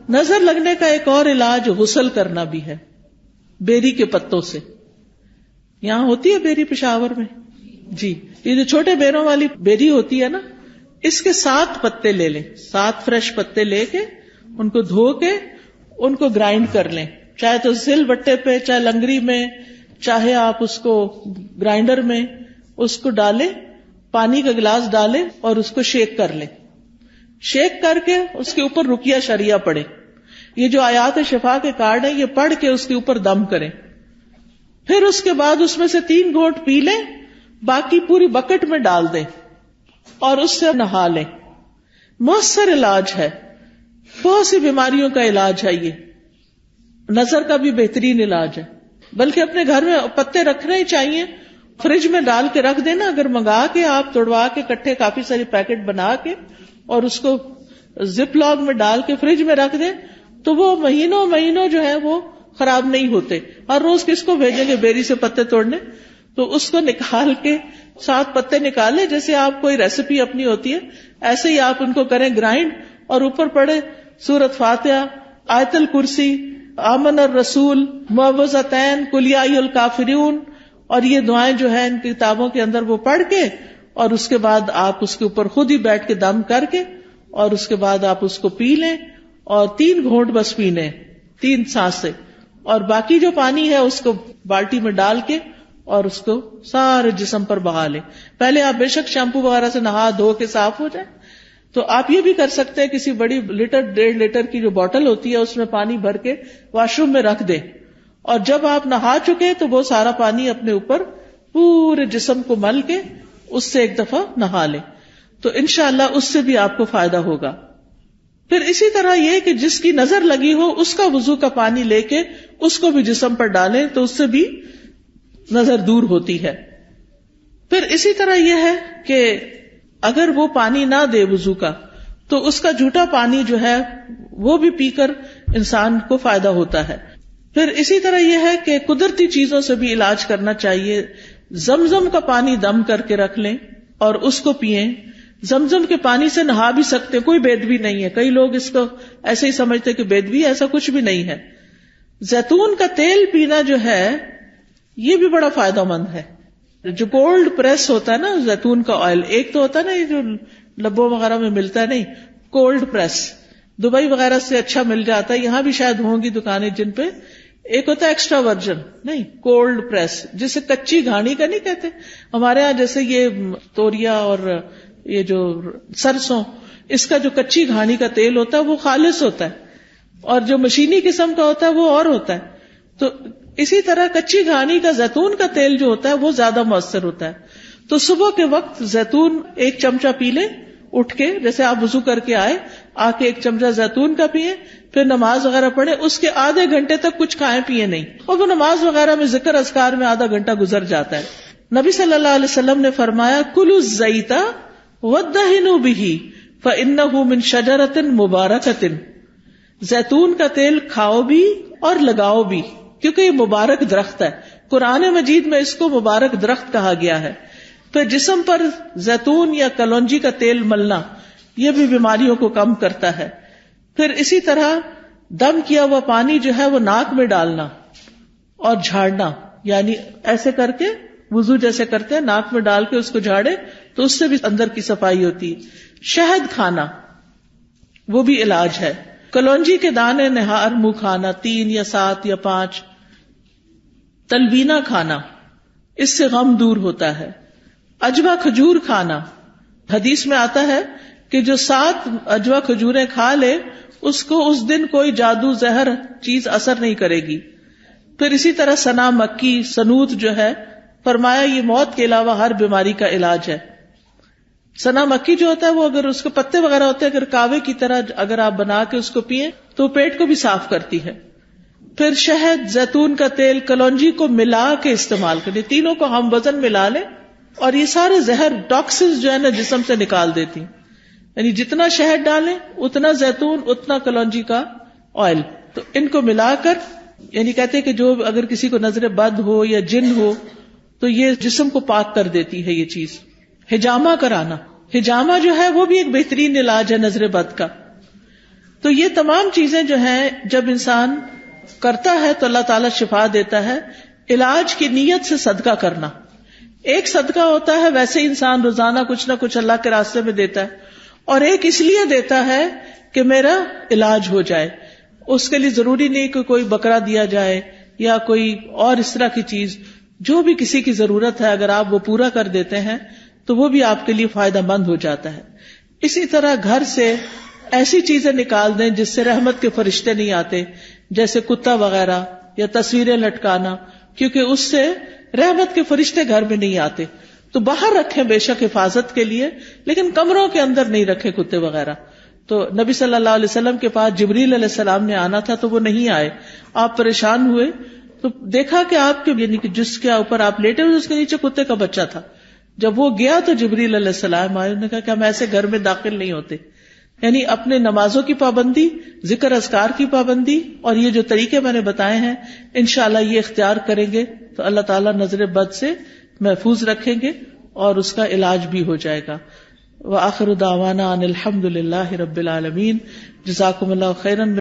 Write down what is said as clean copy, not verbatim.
نظر لگنے کا ایک اور علاج غسل کرنا بھی ہے، بیری کے پتوں سے. یہاں ہوتی ہے بیری پشاور میں؟ جی. یہ جو چھوٹے بیروں والی بیری ہوتی ہے نا، اس کے 7 پتے لے لیں، 7 فریش پتے لے کے ان کو دھو کے ان کو گرائنڈ کر لیں، چاہے تو سل بٹے پہ، چاہے لنگری میں، چاہے آپ اس کو گرائنڈر میں اس کو ڈالیں، پانی کا گلاس ڈالیں اور اس کو شیک کر لیں. شیک کر کے اس کے اوپر رقیہ شریعہ پڑھیں. یہ جو آیات شفا کے کارڈ ہیں یہ پڑھ کے اس کے اوپر دم کریں. پھر اس کے بعد اس میں سے 3 گھونٹ پی لیں، باقی پوری بکٹ میں ڈال دیں اور اس سے نہا لیں. مؤثر علاج ہے، بہت سی بیماریوں کا علاج ہے. یہ نظر کا بھی بہترین علاج ہے. بلکہ اپنے گھر میں پتے رکھنے ہی چاہیے، فریج میں ڈال کے رکھ دینا. اگر منگا کے آپ توڑوا کے کٹھے کافی ساری پیکٹ بنا کے اور اس کو زپ لاک میں ڈال کے فریج میں رکھ دیں تو وہ مہینوں جو ہے وہ خراب نہیں ہوتے. ہر روز کس کو بھیجیں گے بیری سے پتے توڑنے؟ تو اس کو نکال کے 7 پتے نکالے، جیسے آپ کوئی ریسیپی اپنی ہوتی ہے ایسے ہی آپ ان کو کریں گرائنڈ، اور اوپر پڑھے سورۃ فاتحہ، آیت الکرسی، آمن الرسول، معوذتین، قل یا ایھا الکافرون، اور یہ دعائیں جو ہیں ان کتابوں کے اندر وہ پڑھ کے، اور اس کے بعد آپ اس کے اوپر خود ہی بیٹھ کے دم کر کے، اور اس کے بعد آپ اس کو پی لیں، اور 3 گھونٹ بس پینے، 3 سانسیں، اور باقی جو پانی ہے اس کو بالٹی میں ڈال کے اور اس کو سارے جسم پر بہا لیں. پہلے آپ بے شک شیمپو وغیرہ سے نہا دھو کے صاف ہو جائیں. تو آپ یہ بھی کر سکتے ہیں، کسی بڑی لیٹر 1.5 لیٹر کی جو بوٹل ہوتی ہے اس میں پانی بھر کے واش روم میں رکھ دیں، اور جب آپ نہا چکے تو وہ سارا پانی اپنے اوپر پورے جسم کو مل کے اس سے ایک دفعہ نہا لیں. تو انشاءاللہ اس سے بھی آپ کو فائدہ ہوگا. پھر اسی طرح یہ کہ جس کی نظر لگی ہو اس کا وضو کا پانی لے کے اس کو بھی جسم پر ڈالیں تو اس سے بھی نظر دور ہوتی ہے. پھر اسی طرح یہ ہے کہ اگر وہ پانی نہ دے وضو کا تو اس کا جھوٹا پانی جو ہے وہ بھی پی کر انسان کو فائدہ ہوتا ہے. پھر اسی طرح یہ ہے کہ قدرتی چیزوں سے بھی علاج کرنا چاہیے. زمزم کا پانی دم کر کے رکھ لیں اور اس کو پئیں. زمزم کے پانی سے نہا بھی سکتے، کوئی بیدبی نہیں ہے. کئی لوگ اس کو ایسے ہی سمجھتے کہ بیدبی، ایسا کچھ بھی نہیں ہے. زیتون کا تیل پینا جو ہے یہ بھی بڑا فائدہ مند ہے. جو کولڈ پریس ہوتا ہے نا زیتون کا آئل، ایک تو ہوتا ہے نا یہ جو لبوں وغیرہ میں ملتا ہے، نہیں، کولڈ پریس دبئی وغیرہ سے اچھا مل جاتا ہے. یہاں بھی شاید ہوں گی دکانیں جن پہ. ایک ہوتا ہے ایکسٹرا ورجن، نہیں، کولڈ پریس، جسے کچی گھاڑی کا نہیں کہتے ہمارے ہاں. جیسے یہ توریا اور یہ جو سرسوں، اس کا جو کچی گھاڑی کا تیل ہوتا ہے وہ خالص ہوتا ہے، اور جو مشینی قسم کا ہوتا ہے وہ اور ہوتا ہے. تو اسی طرح کچی گھاڑی کا زیتون کا تیل جو ہوتا ہے وہ زیادہ مؤثر ہوتا ہے. تو صبح کے وقت زیتون 1 چمچہ پی لیں اٹھ کے، جیسے آپ وضو کر کے آئے، آ کے 1 چمچہ زیتون کا پیئیں، پھر نماز وغیرہ پڑھیں. اس کے آدھے گھنٹے تک کچھ کھائیں پیئے نہیں، اور وہ نماز وغیرہ میں ذکر اذکار میں آدھا گھنٹہ گزر جاتا ہے. نبی صلی اللہ علیہ وسلم نے فرمایا کلوا الزیت وادہنوا بہ فانہ من شجرۃ مبارکۃ. زیتون کا تیل کھاؤ بھی اور لگاؤ بھی، کیونکہ یہ مبارک درخت ہے. قرآن مجید میں اس کو مبارک درخت کہا گیا ہے. پھر جسم پر زیتون یا کلونجی کا تیل ملنا یہ بھی بیماریوں کو کم کرتا ہے. پھر اسی طرح دم کیا ہوا پانی جو ہے وہ ناک میں ڈالنا اور جھاڑنا، یعنی ایسے کر کے وضو جیسے کرتے ہیں ناک میں ڈال کے اس کو جھاڑے تو اس سے بھی اندر کی صفائی ہوتی. شہد کھانا وہ بھی علاج ہے. کلونجی کے دانے نہار منہ کھانا 3 یا 7 یا 5. تلبینہ کھانا، اس سے غم دور ہوتا ہے. اجوا کھجور کھانا، حدیث میں آتا ہے کہ جو 7 اجوا کھجوریں کھا لے اس کو اس دن کوئی جادو زہر چیز اثر نہیں کرے گی. پھر اسی طرح سنا مکی، سنوت جو ہے فرمایا یہ موت کے علاوہ ہر بیماری کا علاج ہے. سنا مکی جو ہوتا ہے وہ اگر اس کے پتے وغیرہ ہوتے ہیں، اگر کاوے کی طرح اگر آپ بنا کے اس کو پیئیں تو پیٹ کو بھی صاف کرتی ہے. پھر شہد، زیتون کا تیل، کلونجی کو ملا کے استعمال کریں. تینوں کو ہم وزن ملا لیں اور یہ سارے زہر ٹاکسنز جو ہے نا جسم سے نکال دیتی. یعنی جتنا شہد ڈالیں اتنا زیتون اتنا کلونجی کا آئل، تو ان کو ملا کر، یعنی کہتے ہیں کہ جو اگر کسی کو نظر بد ہو یا جن ہو تو یہ جسم کو پاک کر دیتی ہے یہ چیز. حجامہ کرانا، حجامہ جو ہے وہ بھی ایک بہترین علاج ہے نظر بد کا. تو یہ تمام چیزیں جو ہیں جب انسان کرتا ہے تو اللہ تعالیٰ شفا دیتا ہے. علاج کی نیت سے صدقہ کرنا ایک صدقہ ہوتا ہے، ویسے انسان روزانہ کچھ نہ کچھ اللہ کے راستے میں دیتا ہے، اور ایک اس لیے دیتا ہے کہ میرا علاج ہو جائے. اس کے لیے ضروری نہیں کہ کوئی بکرا دیا جائے یا کوئی اور اس طرح کی چیز، جو بھی کسی کی ضرورت ہے اگر آپ وہ پورا کر دیتے ہیں تو وہ بھی آپ کے لیے فائدہ مند ہو جاتا ہے. اسی طرح گھر سے ایسی چیزیں نکال دیں جس سے رحمت کے فرشتے نہیں آتے، جیسے کتا وغیرہ یا تصویریں لٹکانا، کیونکہ اس سے رحمت کے فرشتے گھر میں نہیں آتے. تو باہر رکھیں بے شک حفاظت کے لیے، لیکن کمروں کے اندر نہیں رکھے کتے وغیرہ. تو نبی صلی اللہ علیہ وسلم کے پاس جبریل علیہ السلام نے آنا تھا تو وہ نہیں آئے. آپ پریشان ہوئے تو دیکھا کہ آپ کے یعنی کہ جس کے اوپر آپ لیٹے ہوئے اس کے نیچے کتے کا بچہ تھا. جب وہ گیا تو جبریل علیہ السلام آئے، انہوں نے کہا کہ ہم ایسے گھر میں داخل نہیں ہوتے. یعنی اپنے نمازوں کی پابندی، ذکر اذکار کی پابندی، اور یہ جو طریقے میں نے بتائے ہیں انشاءاللہ یہ اختیار کریں گے تو اللہ تعالیٰ نظر بد سے محفوظ رکھیں گے اور اس کا علاج بھی ہو جائے گا. وآخر دعوانا ان الحمد للہ رب العالمین. جزاکم اللہ خیرا.